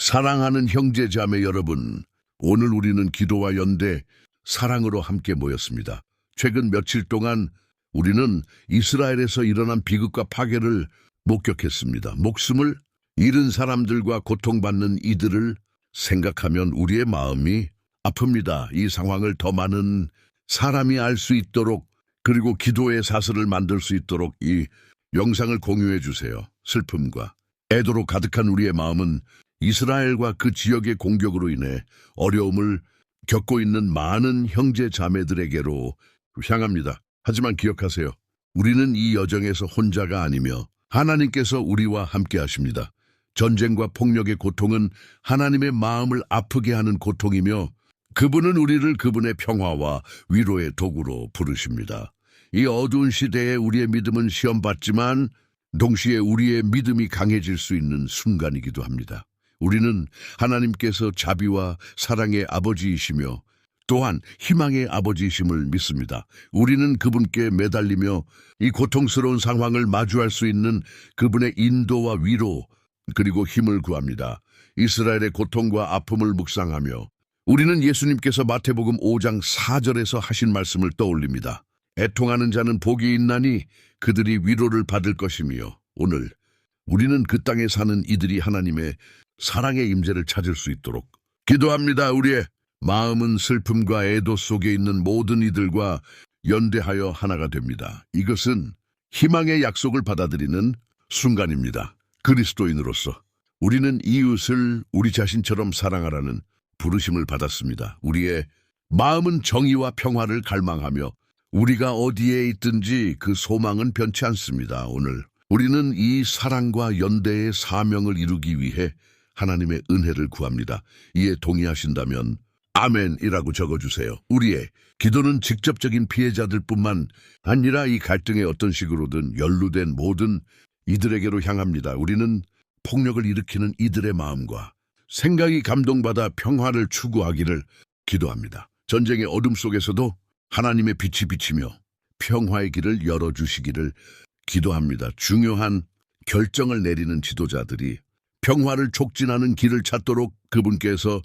사랑하는 형제 자매 여러분, 오늘 우리는 기도와 연대, 사랑으로 함께 모였습니다. 최근 며칠 동안 우리는 이스라엘에서 일어난 비극과 파괴를 목격했습니다. 목숨을 잃은 사람들과 고통받는 이들을 생각하면 우리의 마음이 아픕니다. 이 상황을 더 많은 사람이 알 수 있도록, 그리고 기도의 사슬을 만들 수 있도록 이 영상을 공유해 주세요. 슬픔과 애도로 가득한 우리의 마음은 이스라엘과 그 지역의 공격으로 인해 어려움을 겪고 있는 많은 형제 자매들에게로 향합니다. 하지만 기억하세요. 우리는 이 여정에서 혼자가 아니며 하나님께서 우리와 함께 하십니다. 전쟁과 폭력의 고통은 하나님의 마음을 아프게 하는 고통이며 그분은 우리를 그분의 평화와 위로의 도구로 부르십니다. 이 어두운 시대에 우리의 믿음은 시험받지만 동시에 우리의 믿음이 강해질 수 있는 순간이기도 합니다. 우리는 하나님께서 자비와 사랑의 아버지이시며 또한 희망의 아버지이심을 믿습니다. 우리는 그분께 매달리며 이 고통스러운 상황을 마주할 수 있는 그분의 인도와 위로 그리고 힘을 구합니다. 이스라엘의 고통과 아픔을 묵상하며 우리는 예수님께서 마태복음 5장 4절에서 하신 말씀을 떠올립니다. 애통하는 자는 복이 있나니 그들이 위로를 받을 것이며 오늘 우리는 그 땅에 사는 이들이 하나님의 사랑의 임재를 찾을 수 있도록 기도합니다. 우리의 마음은 슬픔과 애도 속에 있는 모든 이들과 연대하여 하나가 됩니다. 이것은 희망의 약속을 받아들이는 순간입니다. 그리스도인으로서 우리는 이웃을 우리 자신처럼 사랑하라는 부르심을 받았습니다. 우리의 마음은 정의와 평화를 갈망하며 우리가 어디에 있든지 그 소망은 변치 않습니다. 오늘 우리는 이 사랑과 연대의 사명을 이루기 위해 하나님의 은혜를 구합니다. 이에 동의하신다면 아멘이라고 적어주세요. 우리의 기도는 직접적인 피해자들뿐만 아니라 이 갈등의 어떤 식으로든 연루된 모든 이들에게로 향합니다. 우리는 폭력을 일으키는 이들의 마음과 생각이 감동받아 평화를 추구하기를 기도합니다. 전쟁의 어둠 속에서도 하나님의 빛이 비치며 평화의 길을 열어주시기를 기도합니다. 중요한 결정을 내리는 지도자들이 평화를 촉진하는 길을 찾도록 그분께서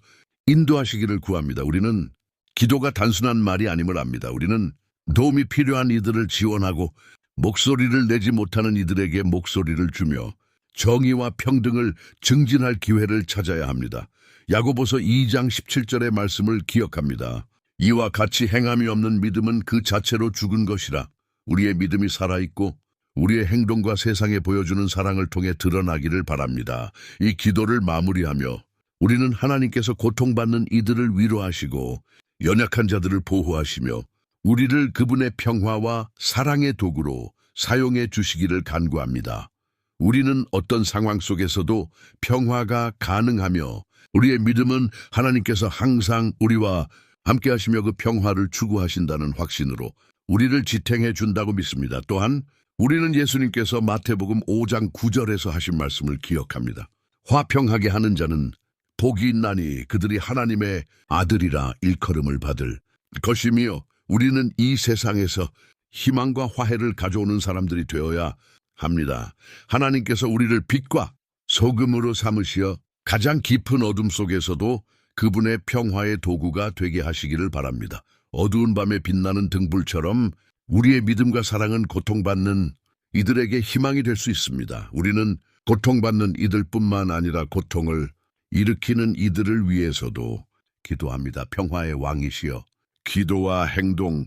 인도하시기를 구합니다. 우리는 기도가 단순한 말이 아님을 압니다. 우리는 도움이 필요한 이들을 지원하고 목소리를 내지 못하는 이들에게 목소리를 주며 정의와 평등을 증진할 기회를 찾아야 합니다. 야고보서 2장 17절의 말씀을 기억합니다. 이와 같이 행함이 없는 믿음은 그 자체로 죽은 것이라. 우리의 믿음이 살아있고 우리의 행동과 세상에 보여주는 사랑을 통해 드러나기를 바랍니다. 이 기도를 마무리하며 우리는 하나님께서 고통받는 이들을 위로하시고 연약한 자들을 보호하시며 우리를 그분의 평화와 사랑의 도구로 사용해 주시기를 간구합니다. 우리는 어떤 상황 속에서도 평화가 가능하며 우리의 믿음은 하나님께서 항상 우리와 함께 하시며 그 평화를 추구하신다는 확신으로 우리를 지탱해 준다고 믿습니다. 또한 우리는 예수님께서 마태복음 5장 9절에서 하신 말씀을 기억합니다. 화평하게 하는 자는 복이 있나니 그들이 하나님의 아들이라 일컬음을 받을 것이며 우리는 이 세상에서 희망과 화해를 가져오는 사람들이 되어야 합니다. 하나님께서 우리를 빛과 소금으로 삼으시어 가장 깊은 어둠 속에서도 그분의 평화의 도구가 되게 하시기를 바랍니다. 어두운 밤에 빛나는 등불처럼 우리의 믿음과 사랑은 고통받는 이들에게 희망이 될 수 있습니다. 우리는 고통받는 이들뿐만 아니라 고통을 일으키는 이들을 위해서도 기도합니다. 평화의 왕이시여 기도와 행동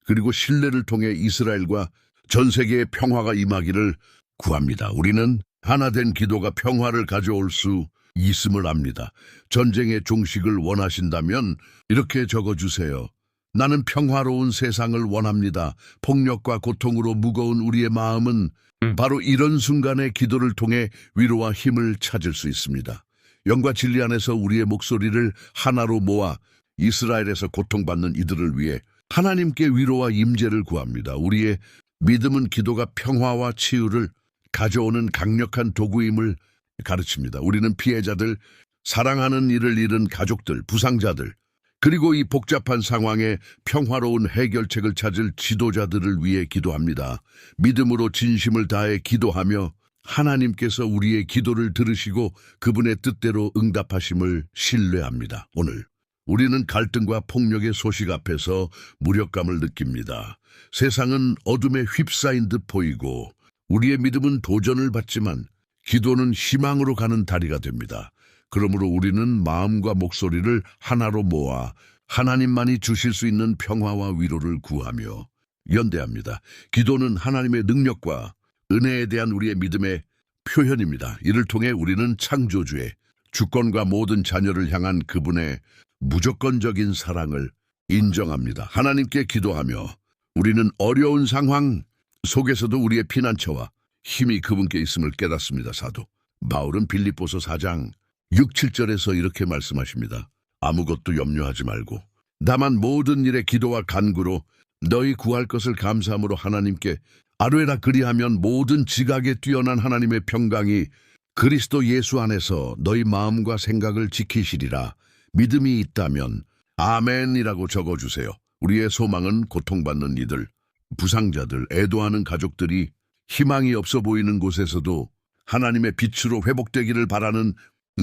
그리고 신뢰를 통해 이스라엘과 전 세계의 평화가 임하기를 구합니다. 우리는 하나된 기도가 평화를 가져올 수 있음을 압니다. 전쟁의 종식을 원하신다면 이렇게 적어주세요. 나는 평화로운 세상을 원합니다. 폭력과 고통으로 무거운 우리의 마음은 바로 이런 순간의 기도를 통해 위로와 힘을 찾을 수 있습니다. 영과 진리 안에서 우리의 목소리를 하나로 모아 이스라엘에서 고통받는 이들을 위해 하나님께 위로와 임재를 구합니다. 우리의 믿음은 기도가 평화와 치유를 가져오는 강력한 도구임을 가르칩니다. 우리는 피해자들, 사랑하는 이를 잃은 가족들, 부상자들, 그리고 이 복잡한 상황에 평화로운 해결책을 찾을 지도자들을 위해 기도합니다. 믿음으로 진심을 다해 기도하며 하나님께서 우리의 기도를 들으시고 그분의 뜻대로 응답하심을 신뢰합니다. 오늘 우리는 갈등과 폭력의 소식 앞에서 무력감을 느낍니다. 세상은 어둠에 휩싸인 듯 보이고 우리의 믿음은 도전을 받지만 기도는 희망으로 가는 다리가 됩니다. 그러므로 우리는 마음과 목소리를 하나로 모아 하나님만이 주실 수 있는 평화와 위로를 구하며 연대합니다. 기도는 하나님의 능력과 은혜에 대한 우리의 믿음의 표현입니다. 이를 통해 우리는 창조주의 주권과 모든 자녀를 향한 그분의 무조건적인 사랑을 인정합니다. 하나님께 기도하며 우리는 어려운 상황 속에서도 우리의 피난처와 힘이 그분께 있음을 깨닫습니다. 사도 바울은 빌립보서 4장 6, 7절에서 이렇게 말씀하십니다. 아무것도 염려하지 말고 다만 모든 일에 기도와 간구로 너희 구할 것을 감사함으로 하나님께 아뢰라. 그리하면 모든 지각에 뛰어난 하나님의 평강이 그리스도 예수 안에서 너희 마음과 생각을 지키시리라. 믿음이 있다면 아멘이라고 적어주세요. 우리의 소망은 고통받는 이들, 부상자들, 애도하는 가족들이 희망이 없어 보이는 곳에서도 하나님의 빛으로 회복되기를 바라는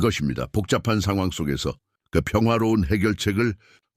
것입니다. 복잡한 상황 속에서 그 평화로운 해결책을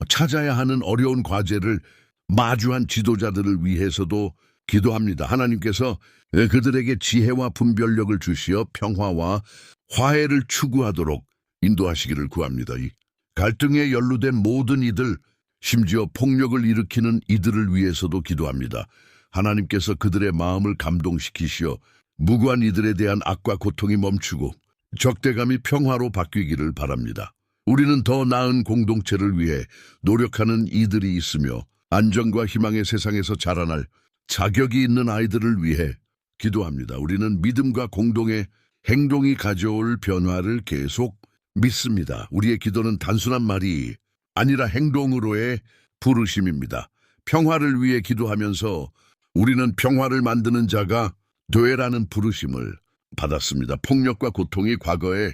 찾아야 하는 어려운 과제를 마주한 지도자들을 위해서도 기도합니다. 하나님께서 그들에게 지혜와 분별력을 주시어 평화와 화해를 추구하도록 인도하시기를 구합니다. 이 갈등에 연루된 모든 이들, 심지어 폭력을 일으키는 이들을 위해서도 기도합니다. 하나님께서 그들의 마음을 감동시키시어 무고한 이들에 대한 악과 고통이 멈추고 적대감이 평화로 바뀌기를 바랍니다. 우리는 더 나은 공동체를 위해 노력하는 이들이 있으며 안정과 희망의 세상에서 자라날 자격이 있는 아이들을 위해 기도합니다. 우리는 믿음과 공동의 행동이 가져올 변화를 계속 믿습니다. 우리의 기도는 단순한 말이 아니라 행동으로의 부르심입니다. 평화를 위해 기도하면서 우리는 평화를 만드는 자가 되라는 부르심을 받았습니다. 폭력과 고통이 과거에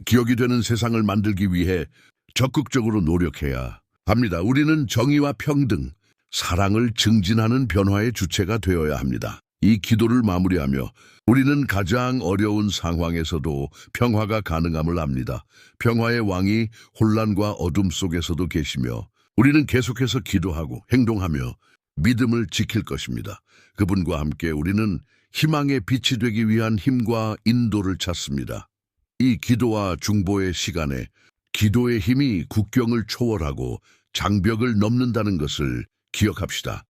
기억이 되는 세상을 만들기 위해 적극적으로 노력해야 합니다. 우리는 정의와 평등, 사랑을 증진하는 변화의 주체가 되어야 합니다. 이 기도를 마무리하며 우리는 가장 어려운 상황에서도 평화가 가능함을 압니다. 평화의 왕이 혼란과 어둠 속에서도 계시며 우리는 계속해서 기도하고 행동하며 믿음을 지킬 것입니다. 그분과 함께 우리는 희망의 빛이 되기 위한 힘과 인도를 찾습니다. 이 기도와 중보의 시간에 기도의 힘이 국경을 초월하고 장벽을 넘는다는 것을 기억합시다.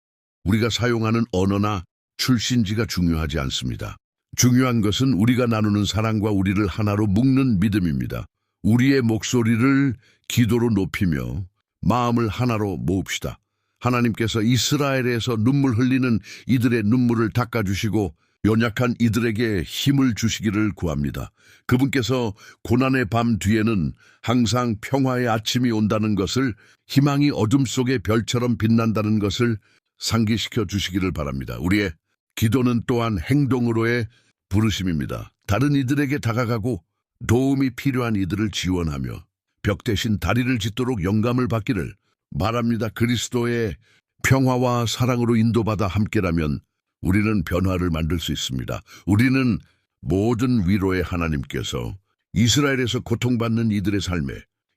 우리가 사용하는 언어나 출신지가 중요하지 않습니다. 중요한 것은 우리가 나누는 사랑과 우리를 하나로 묶는 믿음입니다. 우리의 목소리를 기도로 높이며 마음을 하나로 모읍시다. 하나님께서 이스라엘에서 눈물 흘리는 이들의 눈물을 닦아주시고 연약한 이들에게 힘을 주시기를 구합니다. 그분께서 고난의 밤 뒤에는 항상 평화의 아침이 온다는 것을, 희망이 어둠 속의 별처럼 빛난다는 것을 상기시켜 주시기를 바랍니다. 우리의 기도는 또한 행동으로의 부르심입니다. 다른 이들에게 다가가고 도움이 필요한 이들을 지원하며 벽 대신 다리를 짓도록 영감을 받기를 바랍니다. 그리스도의 평화와 사랑으로 인도받아 함께라면 우리는 변화를 만들 수 있습니다. 우리는 모든 위로의 하나님께서 이스라엘에서 고통받는 이들의 삶에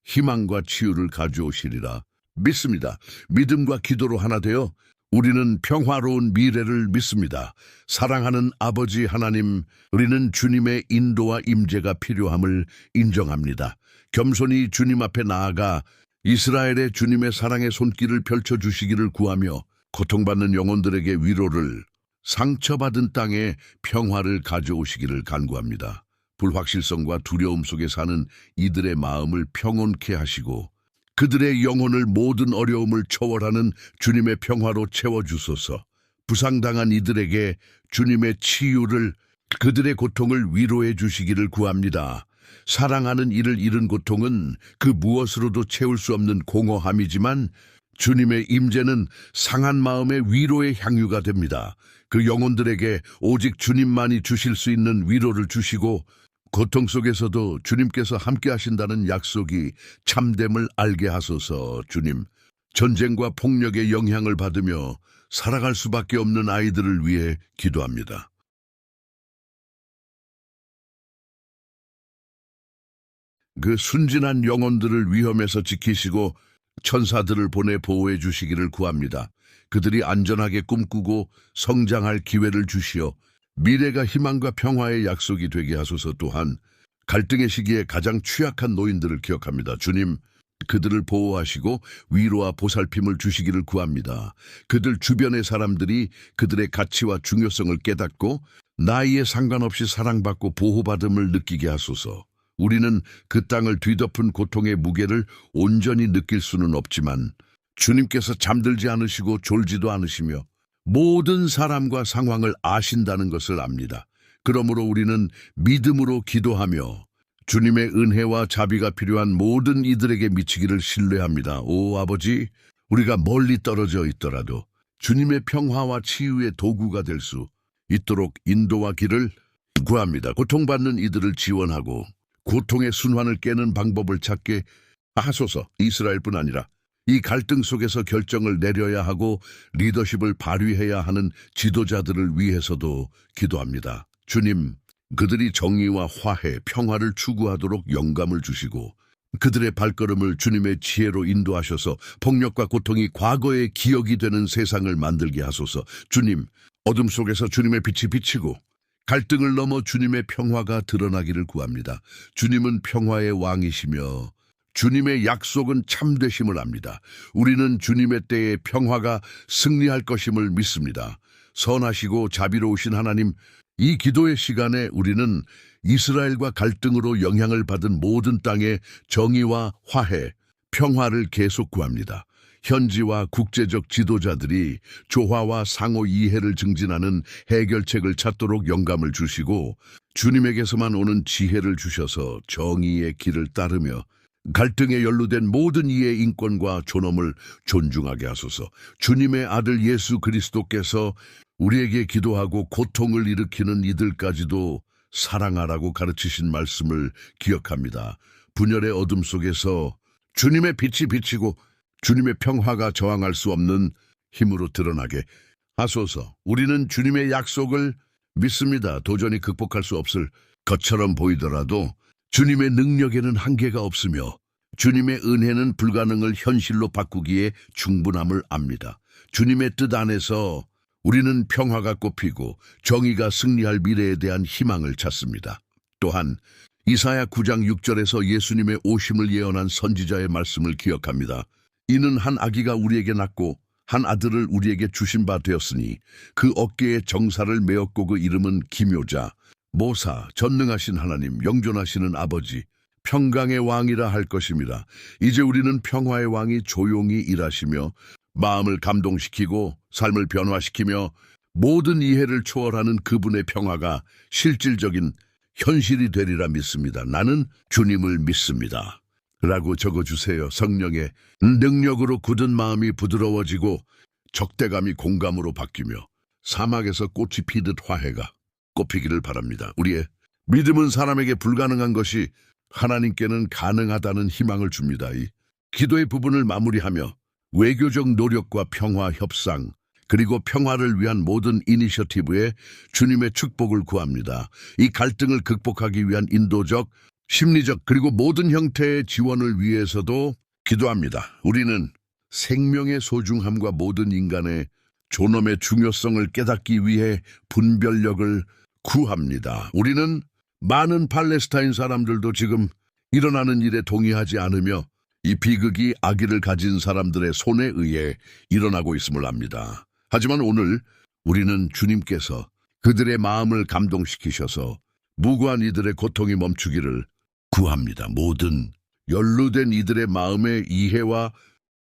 희망과 치유를 가져오시리라 믿습니다. 믿음과 기도로 하나 되어 우리는 평화로운 미래를 믿습니다. 사랑하는 아버지 하나님, 우리는 주님의 인도와 임재가 필요함을 인정합니다. 겸손히 주님 앞에 나아가 이스라엘의 주님의 사랑의 손길을 펼쳐주시기를 구하며 고통받는 영혼들에게 위로를, 상처받은 땅에 평화를 가져오시기를 간구합니다. 불확실성과 두려움 속에 사는 이들의 마음을 평온케 하시고 그들의 영혼을 모든 어려움을 초월하는 주님의 평화로 채워주소서. 부상당한 이들에게 주님의 치유를, 그들의 고통을 위로해 주시기를 구합니다. 사랑하는 이를 잃은 고통은 그 무엇으로도 채울 수 없는 공허함이지만 주님의 임재는 상한 마음의 위로의 향유가 됩니다. 그 영혼들에게 오직 주님만이 주실 수 있는 위로를 주시고 고통 속에서도 주님께서 함께 하신다는 약속이 참됨을 알게 하소서. 주님, 전쟁과 폭력의 영향을 받으며 살아갈 수밖에 없는 아이들을 위해 기도합니다. 그 순진한 영혼들을 위험에서 지키시고 천사들을 보내 보호해 주시기를 구합니다. 그들이 안전하게 꿈꾸고 성장할 기회를 주시어 미래가 희망과 평화의 약속이 되게 하소서. 또한 갈등의 시기에 가장 취약한 노인들을 기억합니다. 주님, 그들을 보호하시고 위로와 보살핌을 주시기를 구합니다. 그들 주변의 사람들이 그들의 가치와 중요성을 깨닫고 나이에 상관없이 사랑받고 보호받음을 느끼게 하소서. 우리는 그 땅을 뒤덮은 고통의 무게를 온전히 느낄 수는 없지만 주님께서 잠들지 않으시고 졸지도 않으시며 모든 사람과 상황을 아신다는 것을 압니다. 그러므로 우리는 믿음으로 기도하며 주님의 은혜와 자비가 필요한 모든 이들에게 미치기를 신뢰합니다. 오 아버지, 우리가 멀리 떨어져 있더라도 주님의 평화와 치유의 도구가 될 수 있도록 인도와 길을 구합니다. 고통받는 이들을 지원하고 고통의 순환을 깨는 방법을 찾게 하소서. 이스라엘뿐 아니라 이 갈등 속에서 결정을 내려야 하고 리더십을 발휘해야 하는 지도자들을 위해서도 기도합니다. 주님, 그들이 정의와 화해, 평화를 추구하도록 영감을 주시고 그들의 발걸음을 주님의 지혜로 인도하셔서 폭력과 고통이 과거의 기억이 되는 세상을 만들게 하소서. 주님, 어둠 속에서 주님의 빛이 비치고 갈등을 넘어 주님의 평화가 드러나기를 구합니다. 주님은 평화의 왕이시며 주님의 약속은 참되심을 압니다. 우리는 주님의 때에 평화가 승리할 것임을 믿습니다. 선하시고 자비로우신 하나님, 이 기도의 시간에 우리는 이스라엘과 갈등으로 영향을 받은 모든 땅의 정의와 화해, 평화를 계속 구합니다. 현지와 국제적 지도자들이 조화와 상호 이해를 증진하는 해결책을 찾도록 영감을 주시고 주님에게서만 오는 지혜를 주셔서 정의의 길을 따르며 갈등에 연루된 모든 이의 인권과 존엄을 존중하게 하소서. 주님의 아들 예수 그리스도께서 우리에게 기도하고 고통을 일으키는 이들까지도 사랑하라고 가르치신 말씀을 기억합니다. 분열의 어둠 속에서 주님의 빛이 비치고 주님의 평화가 저항할 수 없는 힘으로 드러나게 하소서. 우리는 주님의 약속을 믿습니다. 도전이 극복할 수 없을 것처럼 보이더라도 주님의 능력에는 한계가 없으며 주님의 은혜는 불가능을 현실로 바꾸기에 충분함을 압니다. 주님의 뜻 안에서 우리는 평화가 꽃피고 정의가 승리할 미래에 대한 희망을 찾습니다. 또한 이사야 9장 6절에서 예수님의 오심을 예언한 선지자의 말씀을 기억합니다. 이는 한 아기가 우리에게 낳고 한 아들을 우리에게 주신 바 되었으니 그 어깨에 정사를 메었고 그 이름은 기묘자, 모사, 전능하신 하나님, 영존하시는 아버지, 평강의 왕이라 할 것입니다. 이제 우리는 평화의 왕이 조용히 일하시며 마음을 감동시키고 삶을 변화시키며 모든 이해를 초월하는 그분의 평화가 실질적인 현실이 되리라 믿습니다. 나는 주님을 믿습니다. 라고 적어주세요. 성령의 능력으로 굳은 마음이 부드러워지고 적대감이 공감으로 바뀌며 사막에서 꽃이 피듯 화해가 꽃피기를 바랍니다. 우리의 믿음은 사람에게 불가능한 것이 하나님께는 가능하다는 희망을 줍니다. 이 기도의 부분을 마무리하며 외교적 노력과 평화 협상 그리고 평화를 위한 모든 이니셔티브에 주님의 축복을 구합니다. 이 갈등을 극복하기 위한 인도적, 심리적 그리고 모든 형태의 지원을 위해서도 기도합니다. 우리는 생명의 소중함과 모든 인간의 존엄의 중요성을 깨닫기 위해 분별력을 구합니다. 우리는 많은 팔레스타인 사람들도 지금 일어나는 일에 동의하지 않으며 이 비극이 아기를 가진 사람들의 손에 의해 일어나고 있음을 압니다. 하지만 오늘 우리는 주님께서 그들의 마음을 감동시키셔서 무고한 이들의 고통이 멈추기를 구합니다. 모든 연루된 이들의 마음의 이해와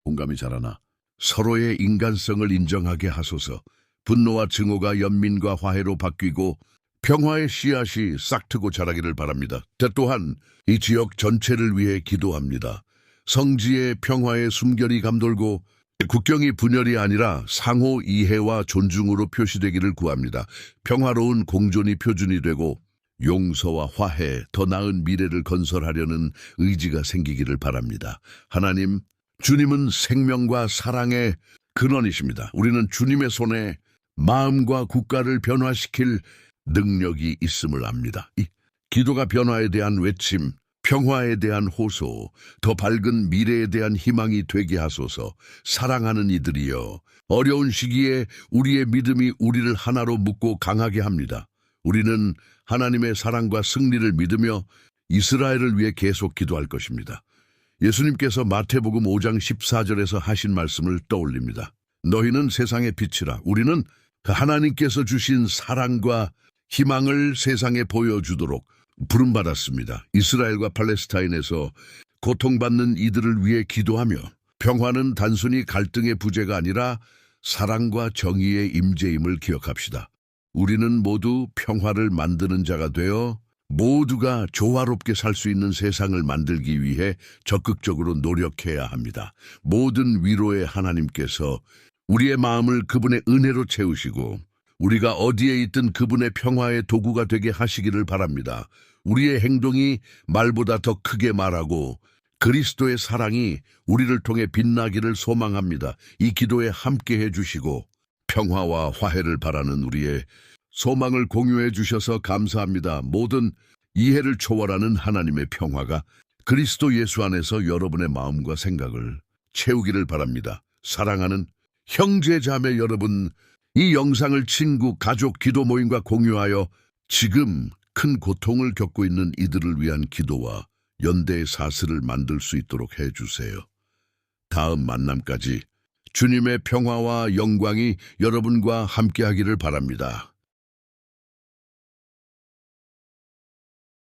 공감이 자라나 서로의 인간성을 인정하게 하소서. 분노와 증오가 연민과 화해로 바뀌고 평화의 씨앗이 싹트고 자라기를 바랍니다. 또한 이 지역 전체를 위해 기도합니다. 성지의 평화의 숨결이 감돌고 국경이 분열이 아니라 상호 이해와 존중으로 표시되기를 구합니다. 평화로운 공존이 표준이 되고 용서와 화해, 더 나은 미래를 건설하려는 의지가 생기기를 바랍니다. 하나님, 주님은 생명과 사랑의 근원이십니다. 우리는 주님의 손에 마음과 국가를 변화시킬 능력이 있음을 압니다. 이 기도가 변화에 대한 외침, 평화에 대한 호소, 더 밝은 미래에 대한 희망이 되게 하소서. 사랑하는 이들이여, 어려운 시기에 우리의 믿음이 우리를 하나로 묶고 강하게 합니다. 우리는 하나님의 사랑과 승리를 믿으며 이스라엘을 위해 계속 기도할 것입니다. 예수님께서 마태복음 5장 14절에서 하신 말씀을 떠올립니다. 너희는 세상의 빛이라. 우리는 그 하나님께서 주신 사랑과 희망을 세상에 보여주도록 부름받았습니다. 이스라엘과 팔레스타인에서 고통받는 이들을 위해 기도하며 평화는 단순히 갈등의 부재가 아니라 사랑과 정의의 임재임을 기억합시다. 우리는 모두 평화를 만드는 자가 되어 모두가 조화롭게 살 수 있는 세상을 만들기 위해 적극적으로 노력해야 합니다. 모든 위로의 하나님께서 우리의 마음을 그분의 은혜로 채우시고 우리가 어디에 있든 그분의 평화의 도구가 되게 하시기를 바랍니다. 우리의 행동이 말보다 더 크게 말하고 그리스도의 사랑이 우리를 통해 빛나기를 소망합니다. 이 기도에 함께 해주시고 평화와 화해를 바라는 우리의 소망을 공유해 주셔서 감사합니다. 모든 이해를 초월하는 하나님의 평화가 그리스도 예수 안에서 여러분의 마음과 생각을 채우기를 바랍니다. 사랑하는 형제 자매 여러분, 이 영상을 친구, 가족, 기도 모임과 공유하여 지금 큰 고통을 겪고 있는 이들을 위한 기도와 연대의 사슬을 만들 수 있도록 해주세요. 다음 만남까지 주님의 평화와 영광이 여러분과 함께하기를 바랍니다.